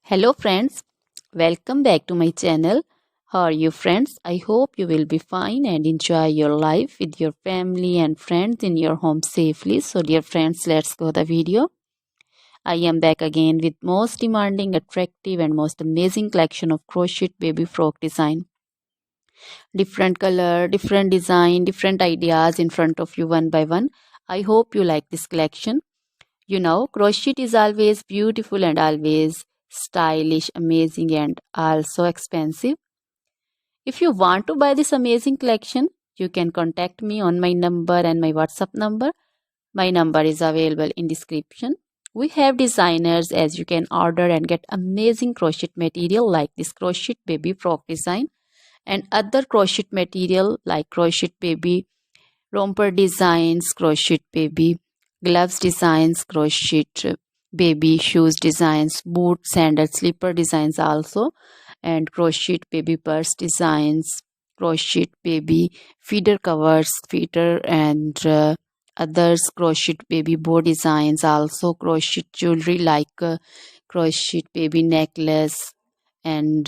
Hello friends, welcome back to my channel. How are you friends? I hope you will be fine and enjoy your life with your family and friends in your home safely. So dear friends, let's go the video. I am back again with most demanding, attractive and most amazing collection of crochet baby frock design. Different color, different design, different ideas in front of you one by one. I hope you like this collection. You know, crochet is always beautiful and always stylish, amazing, and also expensive. If you want to buy this amazing collection, you can contact me on my number and my WhatsApp number. My number is available in description. We have designers as you can order and get amazing crochet material like this crochet baby frock design and other crochet material like crochet baby romper designs, crochet baby gloves designs, crochet baby shoes designs, boot, sandal, slipper designs also, and crochet baby purse designs, crochet baby feeder covers, feeder and others, crochet baby bow designs also, crochet jewelry like crochet baby necklace and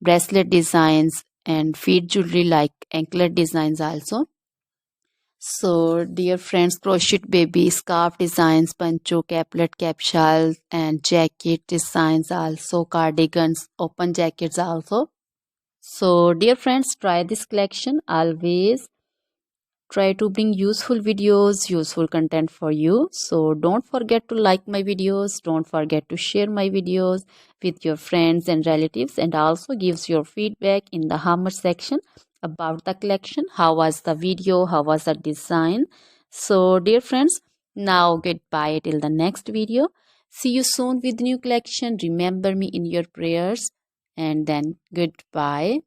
bracelet designs and feet jewelry like anklet designs also. So, dear friends, crochet baby scarf designs, pancho, caplet, capsule, and jacket designs also, cardigans, open jackets also. So, dear friends, try this collection. Always try to bring useful videos, useful content for you. So, don't forget to like my videos. Don't forget to share my videos with your friends and relatives, and also gives your feedback in the comment section about the collection. How was the video? How was the design? So, dear friends, now goodbye till the next video. See you soon with new collection. Remember me in your prayers, and then goodbye.